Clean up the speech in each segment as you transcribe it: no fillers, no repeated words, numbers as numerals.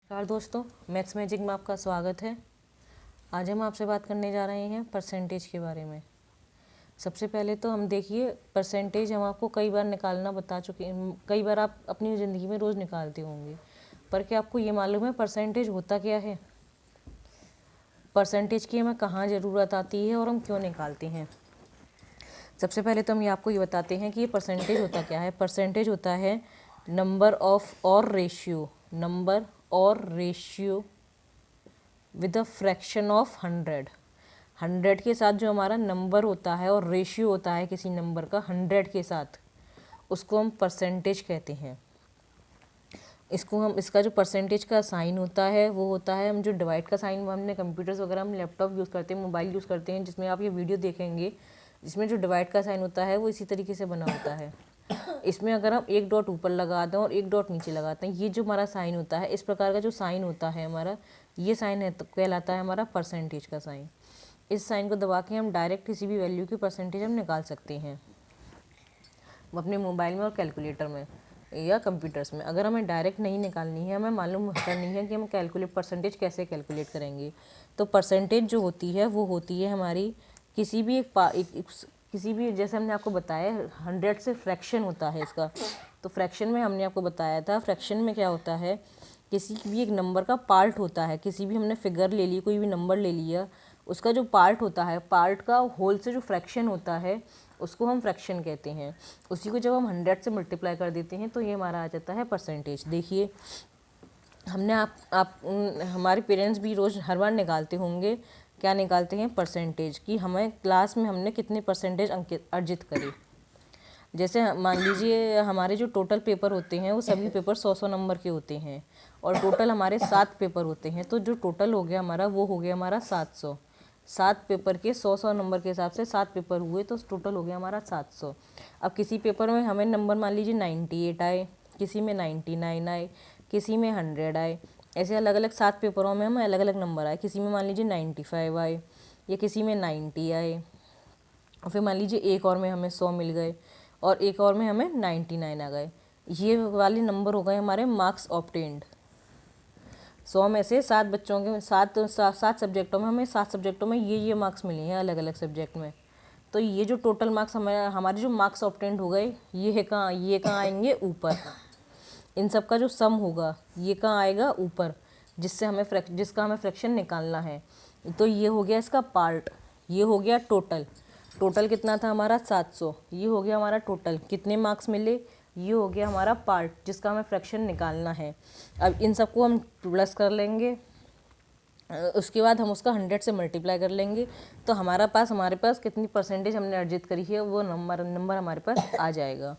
नमस्कार दोस्तों, maths magic में आपका स्वागत है। आज हम आपसे बात करने जा रहे हैं परसेंटेज के बारे में। सबसे पहले तो हम देखिए, परसेंटेज हम आपको कई बार निकालना बता चुके हैं, कई बार आप अपनी ज़िंदगी में रोज़ निकालते होंगे, पर क्या आपको ये मालूम है परसेंटेज होता क्या है? परसेंटेज की हमें कहाँ ज़रूरत आती है और हम क्यों निकालते हैं? सबसे पहले तो हम आपको ये बताते हैं कि ये परसेंटेज होता क्या है। परसेंटेज होता है नंबर ऑफ और रेशियो, नंबर और ratio with a fraction of 100 के साथ जो हमारा नंबर होता है और रेशियो होता है किसी नंबर का 100 के साथ, उसको हम परसेंटेज कहते हैं। इसका जो परसेंटेज का साइन होता है वो होता है, हम जो डिवाइड का साइन हमने कंप्यूटर्स वगैरह, हम लैपटॉप यूज़ करते हैं, मोबाइल यूज़ करते हैं, जिसमें आप ये वीडियो देखेंगे, जिसमें जो डिवाइड का साइन होता है वो इसी तरीके से बना होता है। इसमें अगर हम एक डॉट ऊपर लगा दें और एक डॉट नीचे लगाते हैं, ये जो हमारा साइन होता है, इस प्रकार का जो साइन होता है हमारा, ये साइन है तो कहलाता है हमारा परसेंटेज का साइन। इस साइन को दबा के हम डायरेक्ट किसी भी वैल्यू की परसेंटेज हम निकाल सकते हैं अपने मोबाइल में और कैलकुलेटर में या कंप्यूटर्स में। अगर हमें डायरेक्ट नहीं निकालनी है, हमें मालूम करनी है कि हम परसेंटेज कैसे कैलकुलेट करेंगे, तो परसेंटेज जो होती है वो होती है हमारी किसी भी किसी भी, जैसे हमने आपको बताया 100 से फ्रैक्शन होता है इसका, तो फ्रैक्शन में हमने आपको बताया था, फ्रैक्शन में क्या होता है, किसी भी एक नंबर का पार्ट होता है, किसी भी हमने फिगर ले ली, कोई भी नंबर ले लिया, उसका जो पार्ट होता है, पार्ट का होल से जो फ्रैक्शन होता है उसको हम फ्रैक्शन कहते हैं। उसी को जब हम 100 से मल्टीप्लाई कर देते हैं तो ये हमारा आ जाता है परसेंटेज। देखिए, हमने हमारे पेरेंट्स भी रोज़ हर बार निकालते होंगे, क्या निकालते हैं, परसेंटेज, कि हमें क्लास में हमने कितने परसेंटेज अंक अर्जित करे। जैसे मान लीजिए हमारे जो टोटल पेपर होते हैं वो सभी पेपर 100 नंबर के होते हैं और टोटल हमारे 7 पेपर होते हैं, तो जो टोटल हो गया हमारा वो हो गया हमारा 700। 7 पेपर के 100 नंबर के हिसाब से 7 पेपर हुए तो टोटल हो गया हमारा 700। अब किसी पेपर में हमें नंबर मान लीजिए 98 आए, किसी में 99 आए, किसी में 100 आए, ऐसे अलग अलग 7 पेपरों में हमें अलग अलग नंबर आए। किसी में मान लीजिए 95 आए या किसी में 90 आए, और फिर मान लीजिए एक और में हमें 100 मिल गए और एक और में हमें 99 आ गए। ये वाले नंबर हो गए हमारे मार्क्स ऑब्टेन्ड। 100 में से 7 बच्चों के 7 सब्जेक्टों में हमें 7 सब्जेक्टों में ये मार्क्स मिले हैं अलग अलग सब्जेक्ट में। तो ये जो टोटल मार्क्स हमारे जो मार्क्स ऑब्टेन्ड हो गए, ये कहाँ आएंगे, ऊपर। इन सब का जो सम होगा ये कहाँ आएगा, ऊपर, जिसका हमें फ्रैक्शन निकालना है। तो ये हो गया इसका पार्ट, ये हो गया टोटल। टोटल कितना था हमारा 700, ये हो गया हमारा टोटल, कितने मार्क्स मिले, ये हो गया हमारा पार्ट जिसका हमें फ्रैक्शन निकालना है। अब इन सबको हम प्लस कर लेंगे, उसके बाद हम उसका 100 से मल्टीप्लाई कर लेंगे, तो हमारे पास कितनी परसेंटेज हमने अर्जित करी है वो नंबर हमारे पास आ जाएगा।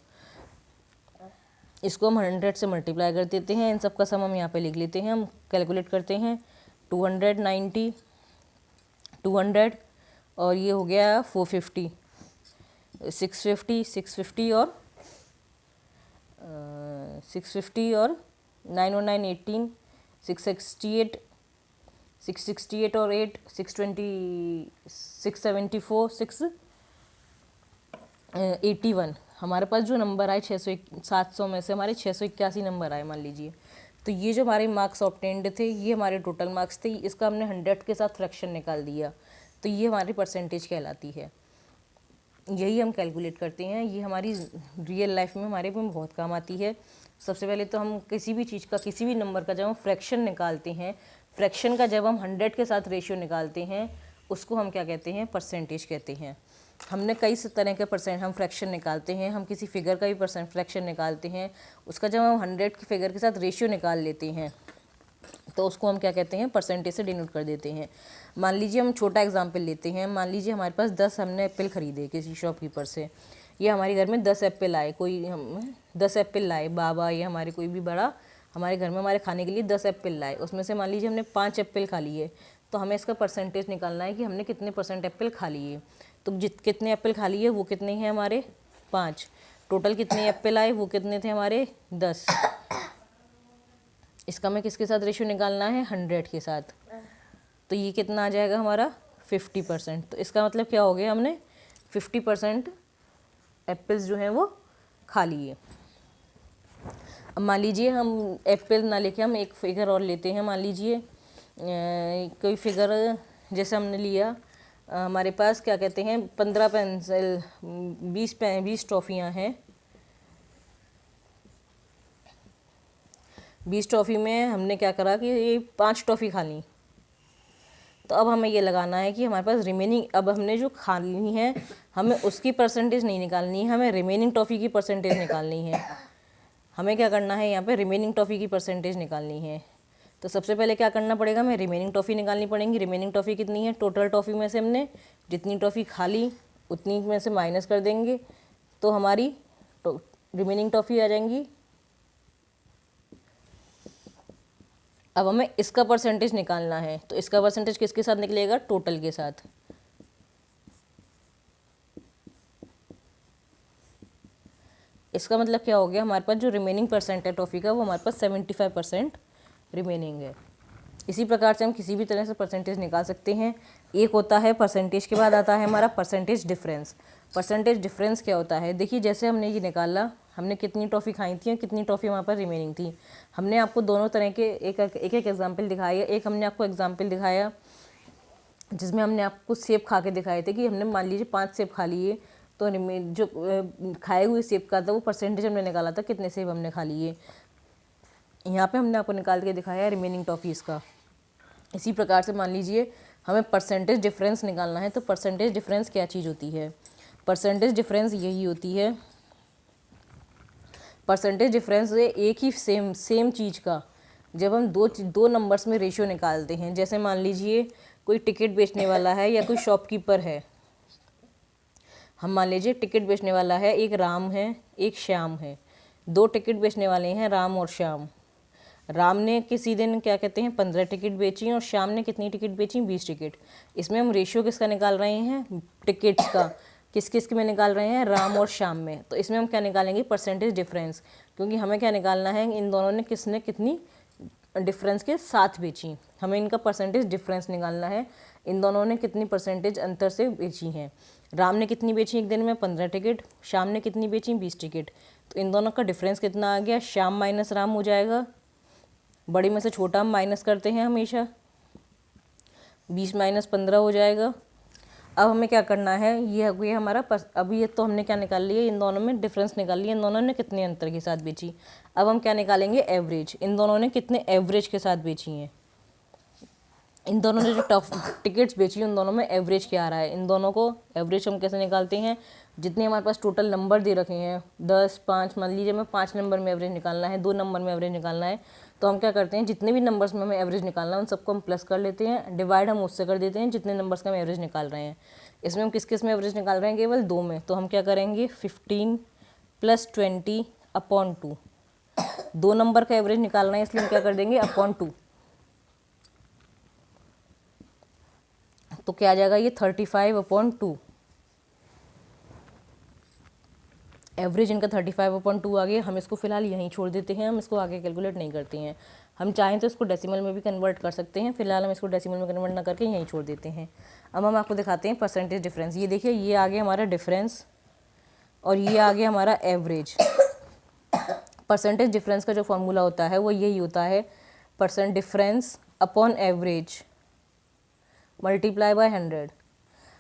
इसको हम 100 से मल्टीप्लाई कर देते हैं, इन सब का सम हम यहाँ पे लिख लेते हैं, हम कैलकुलेट करते हैं। 290, 200 और ये हो गया 450, 650 और 650 और 9 और 9 18, 668 और 8 620, 674, 681। हमारे पास जो नंबर आए 700 में से हमारे 681 नंबर आए मान लीजिए। तो ये जो हमारे मार्क्स ऑब्टेन्ड थे ये हमारे टोटल मार्क्स थे, इसका हमने 100 के साथ फ्रैक्शन निकाल दिया, तो ये हमारी परसेंटेज कहलाती है। यही हम कैलकुलेट करते हैं, ये हमारी रियल लाइफ में हमारे में बहुत काम आती है। सबसे पहले तो हम किसी भी चीज़ का, किसी भी नंबर का जब हम फ्रैक्शन निकालते हैं, फ्रैक्शन का जब हम 100 के साथ रेशियो निकालते हैं उसको हम क्या कहते हैं, परसेंटेज कहते हैं। हमने कई तरह के हम फ्रैक्शन निकालते हैं, हम किसी फिगर का भी फ्रैक्शन निकालते हैं, उसका जब हम 100 की फिगर के साथ रेशियो निकाल लेते हैं तो उसको हम क्या कहते हैं, परसेंटेज से डिनोट कर देते हैं। मान लीजिए हम छोटा एग्जांपल लेते हैं, मान लीजिए हमारे पास 10 हमने एप्पल ख़रीदे किसी शॉपकीपर से, या हमारे घर में 10 एप्पल आए, कोई हम 10 एप्पल लाए, बाबा या हमारे कोई भी बड़ा हमारे घर में हमारे खाने के लिए 10 एप्पल लाए, उसमें से मान लीजिए हमने 5 एप्पल खा लिए, तो हमें इसका परसेंटेज निकालना है कि हमने कितने परसेंट एप्पल खा लिए। तो कितने एप्पल खा लिए वो कितने हैं हमारे, 5। टोटल कितने एप्पल आए वो कितने थे हमारे, 10। इसका हमें किसके साथ रेशियो निकालना है, 100 के साथ, तो ये कितना आ जाएगा हमारा 50%। तो इसका मतलब क्या हो गया, हमने 50% एप्पल्स जो हैं वो खा लिए। अब अब मान लीजिए हम एप्पल ना लेके हम एक फिगर और लेते हैं। मान लीजिए कोई फिगर जैसे हमने लिया, हमारे पास क्या कहते हैं 15 पेंसिल, 20 टॉफ़ियाँ हैं। 20 टॉफ़ी में हमने क्या करा कि ये 5 टॉफ़ी खा ली। तो अब हमें ये लगाना है कि हमारे पास रिमेनिंग, अब हमने जो खा ली है हमें उसकी परसेंटेज नहीं निकालनी है, हमें रिमेनिंग टॉफ़ी की परसेंटेज निकालनी है। हमें क्या करना है, यहाँ पे रिमेनिंग टॉफ़ी की परसेंटेज निकालनी है। तो सबसे पहले क्या करना पड़ेगा, हमें रिमेनिंग टॉफ़ी निकालनी पड़ेगी। रिमेनिंग टॉफ़ी कितनी है, टोटल टॉफ़ी में से हमने जितनी टॉफ़ी खा ली उतनी में से माइनस कर देंगे तो हमारी रिमेनिंग टॉफ़ी आ जाएंगी। अब हमें इसका परसेंटेज निकालना है, तो इसका परसेंटेज किसके साथ निकलेगा, टोटल के साथ। इसका मतलब क्या हो गया, हमारे पास जो रिमेनिंग परसेंट है टॉफ़ी का वो हमारे पास 75% रिमेनिंग है। इसी प्रकार से हम किसी भी तरह से परसेंटेज निकाल सकते हैं। एक होता है परसेंटेज के बाद आता है हमारा परसेंटेज डिफरेंस। परसेंटेज डिफरेंस क्या होता है, देखिए जैसे हमने ये निकाला, हमने कितनी टॉफ़ी खाई थी और कितनी टॉफ़ी हमारे पास रिमेनिंग थी। हमने आपको दोनों तरह के एक एक एग्जाम्पल दिखाया। एक हमने आपको एग्जाम्पल दिखाया जिसमें हमने आपको सेब खा के दिखाए थे कि हमने मान लीजिए 5 सेब खा लिए, तो जो खाए हुए सेब का था वो परसेंटेज हमने निकाला था कितने सेब हमने खा लिए। यहाँ पे हमने आपको निकाल के दिखाया रिमेनिंग टॉफ़ीज़ का। इसी प्रकार से मान लीजिए हमें परसेंटेज डिफरेंस निकालना है, तो परसेंटेज डिफरेंस क्या चीज़ होती है, परसेंटेज डिफरेंस यही होती है, परसेंटेज डिफरेंस एक ही सेम चीज़ का जब हम दो नंबर्स में रेशियो निकालते हैं। जैसे मान लीजिए कोई टिकट बेचने वाला है या कोई शॉपकीपर है, हम मान लीजिए टिकट बेचने वाला है, एक राम है एक श्याम है। 2 टिकट बेचने वाले हैं राम और श्याम। राम ने किसी दिन क्या कहते हैं 15 टिकट बेची और श्याम ने कितनी टिकट बेची, 20 टिकट। इसमें हम रेशियो किसका निकाल रहे हैं, टिकट्स का। किस किस में निकाल रहे हैं, राम और श्याम में। तो इसमें हम क्या निकालेंगे, परसेंटेज डिफरेंस, क्योंकि हमें क्या निकालना है, इन दोनों ने किसने कितनी डिफरेंस के साथ बेची, हमें इनका परसेंटेज डिफरेंस निकालना है। इन दोनों ने कितनी परसेंटेज अंतर से बेची हैं। राम ने कितनी बेची एक दिन में, 15 टिकट। श्याम ने कितनी बेची, 20 टिकट। तो इन दोनों का डिफरेंस कितना आ गया, श्याम माइनस राम हो जाएगा। बड़ी में से छोटा हम माइनस करते हैं हमेशा, 20 माइनस 15 हो जाएगा। अब हमें क्या करना है, ये हमारा अभी ये तो हमने क्या निकाल लिया, इन दोनों में डिफरेंस निकाल लिया, इन दोनों ने कितने अंतर के साथ बेची। अब हम क्या निकालेंगे, एवरेज, इन दोनों ने कितने एवरेज के साथ बेची हैं। इन दोनों ने जो टिकट्स बेची उन दोनों में एवरेज क्या आ रहा है। इन दोनों को एवरेज हम कैसे निकालते हैं, जितने हमारे पास टोटल नंबर दे रखे हैं 10, 5, मान लीजिए हमें 5 नंबर में एवरेज निकालना है, 2 नंबर में एवरेज निकालना है, तो हम क्या करते हैं, जितने भी नंबर्स में हमें एवरेज निकालना है उन सबको हम प्लस कर लेते हैं, डिवाइड हम उससे कर देते हैं जितने नंबर्स का हम एवरेज निकाल रहे हैं। इसमें हम किस किस में एवरेज निकाल रहे हैं, केवल 2 में। तो हम क्या करेंगे, 15 + 20/2। 2 नंबर का एवरेज निकालना है इसलिए हम क्या कर देंगे, अपॉन 2। तो क्या आ जाएगा, ये 35/2। एवरेज इनका 35/2 आ गया। हम इसको फिलहाल यहीं छोड़ देते हैं, हम इसको आगे कैलकुलेट नहीं करते हैं। हम चाहें तो इसको डेसिमल में भी कन्वर्ट कर सकते हैं, फिलहाल हम इसको डेसिमल में कन्वर्ट ना करके यहीं छोड़ देते हैं। अब हम आपको दिखाते हैं परसेंटेज डिफरेंस। ये देखिए, ये आ गया हमारा डिफरेंस और ये आ गया हमारा एवरेज। परसेंटेज डिफरेंस का जो फॉर्मूला होता है वो यही होता है, percent difference upon average multiply by 100।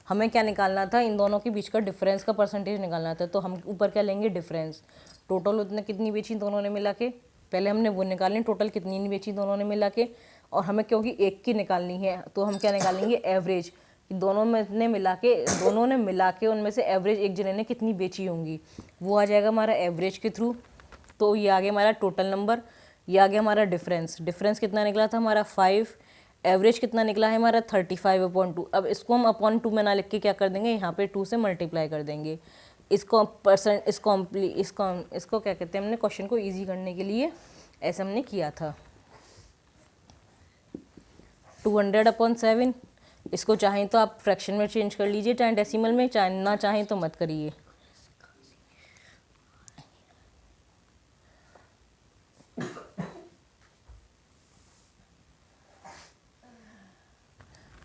हमें क्या निकालना था, इन दोनों के बीच का डिफरेंस का परसेंटेज निकालना था। तो हम ऊपर क्या लेंगे, डिफरेंस। टोटल उतने कितनी बेची दोनों ने मिला के, पहले हमने वो निकालनी टोटल कितनी नहीं बेची दोनों ने मिला के। और हमें क्योंकि एक की निकालनी है तो हम क्या निकालेंगे, एवरेज। दोनों में ने मिला के उनमें से एवरेज एक जने ने कितनी बेची होंगी वो आ जाएगा हमारा एवरेज के थ्रू। तो ये आ गया हमारा टोटल नंबर, ये आ गया हमारा डिफरेंस। डिफरेंस कितना निकला था हमारा 5, एवरेज कितना निकला है हमारा 35/2। अब इसको हम अपॉन 2 में ना लिख के क्या कर देंगे, यहाँ पे 2 से मल्टीप्लाई कर देंगे। इसको इसको क्या कहते हैं, हमने क्वेश्चन को इजी करने के लिए ऐसा हमने किया था। 200/7। इसको चाहें तो आप फ्रैक्शन में चेंज कर लीजिए, चाहे डेसिमल में, चाहे ना चाहें तो मत करिए।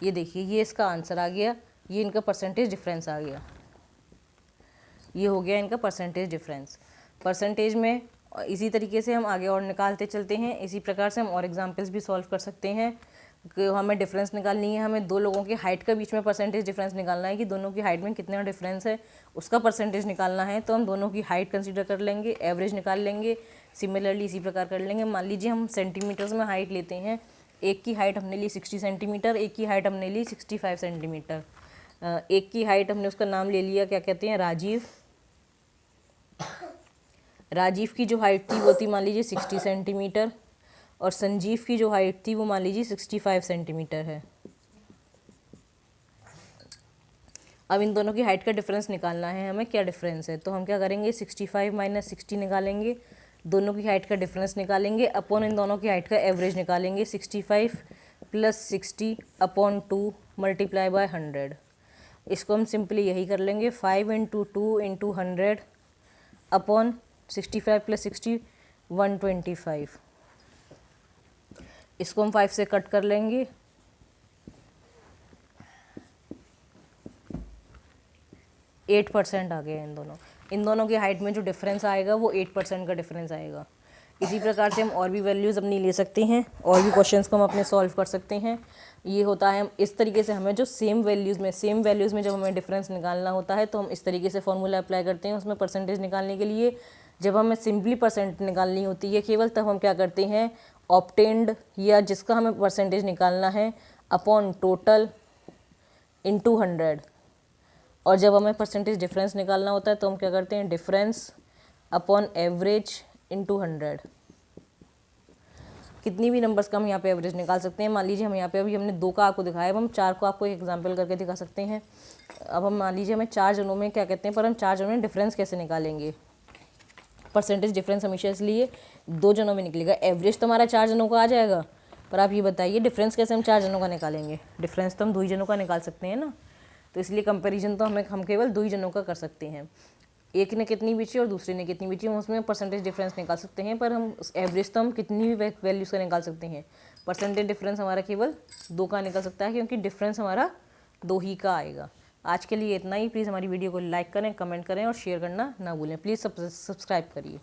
ये देखिए, ये इसका आंसर आ गया, ये इनका परसेंटेज डिफरेंस आ गया, ये हो गया इनका परसेंटेज डिफरेंस। परसेंटेज में और इसी तरीके से हम आगे और निकालते चलते हैं। इसी प्रकार से हम और एग्जाम्पल्स भी सॉल्व कर सकते हैं कि हमें डिफरेंस निकालनी है, हमें दो लोगों की हाइट के बीच में परसेंटेज डिफरेंस निकालना है कि दोनों की हाइट में कितना डिफरेंस है, उसका परसेंटेज निकालना है। तो हम दोनों की हाइट कंसीडर कर लेंगे, एवरेज निकाल लेंगे। सिमिलरली इसी प्रकार कर लेंगे। मान लीजिए हम सेंटीमीटर्स में हाइट लेते हैं, एक की हाइट हमने ली 60 सेंटीमीटर, एक की हाइट हमने ली 65 सेंटीमीटर। एक की हाइट हमने उसका नाम ले लिया, क्या कहते हैं, राजीव। राजीव की जो हाइट थी वो थी मान लीजिए 60 सेंटीमीटर और संजीव की जो हाइट थी वो मान लीजिए 65 सेंटीमीटर है। अब इन दोनों की हाइट का डिफरेंस निकालना है हमें, क्या डिफरेंस है। तो हम क्या करेंगे, 65 माइनस 60 निकालेंगे, दोनों की हाइट का डिफरेंस निकालेंगे, अपॉन इन दोनों की हाइट का एवरेज निकालेंगे। 65 प्लस 60 अपॉन 2 मल्टीप्लाई बाय 100। इसको हम सिंपली यही कर लेंगे, 5 इंटू 2 इंटू 100 अपॉन 65 प्लस 60 125। इसको हम 5 से कट कर लेंगे, 8% आ गया। इन दोनों की हाइट में जो डिफरेंस आएगा वो 8% का डिफरेंस आएगा। इसी प्रकार से हम और भी वैल्यूज़ अपनी ले सकते हैं, और भी क्वेश्चंस को हम अपने सॉल्व कर सकते हैं। ये होता है, हम इस तरीके से हमें जो सेम वैल्यूज़ में जब हमें डिफरेंस निकालना होता है तो हम इस तरीके से फॉर्मूला अप्लाई करते हैं उसमें परसेंटेज निकालने के लिए। जब हमें सिंपली परसेंट निकालनी होती है केवल, तब हम क्या करते हैं, ऑब्टेन्ड या जिसका हमें परसेंटेज निकालना है अपॉन टोटल इंटू 100। और जब हमें परसेंटेज डिफरेंस निकालना होता है तो हम क्या करते हैं, डिफरेंस अपॉन एवरेज इंटू 100। कितनी भी नंबर्स का हम यहाँ पे एवरेज निकाल सकते हैं। मान लीजिए हम यहाँ पे अभी हमने 2 का आपको दिखाया, अब हम 4 को आपको एक एग्जांपल करके दिखा सकते हैं। अब हम मान लीजिए हमें 4 जनों में क्या कहते हैं, पर हम 4 जनों में डिफरेंस कैसे निकालेंगे। परसेंटेज डिफरेंस हमेशा इसलिए 2 जनों में निकलेगा, एवरेज तो हमारा 4 जनों का आ जाएगा। पर आप ये बताइए डिफरेंस कैसे हम 4 जनों का निकालेंगे। डिफरेंस तो हम 2 ही जनों का निकाल सकते हैं ना, तो इसलिए कंपेरिजन तो हम केवल 2 ही जनों का कर सकते हैं। एक ने कितनी बेची और दूसरे ने कितनी बेची, हम उसमें परसेंटेज डिफरेंस निकाल सकते हैं। पर हम एवरेज तो हम कितनी भी वैल्यूज़ का निकाल सकते हैं, परसेंटेज डिफरेंस हमारा केवल 2 का निकल सकता है, क्योंकि डिफरेंस हमारा 2 ही का आएगा। आज के लिए इतना ही। प्लीज़ हमारी वीडियो को लाइक करें, कमेंट करें और शेयर करना ना भूलें। प्लीज़ सब्सक्राइब करिए।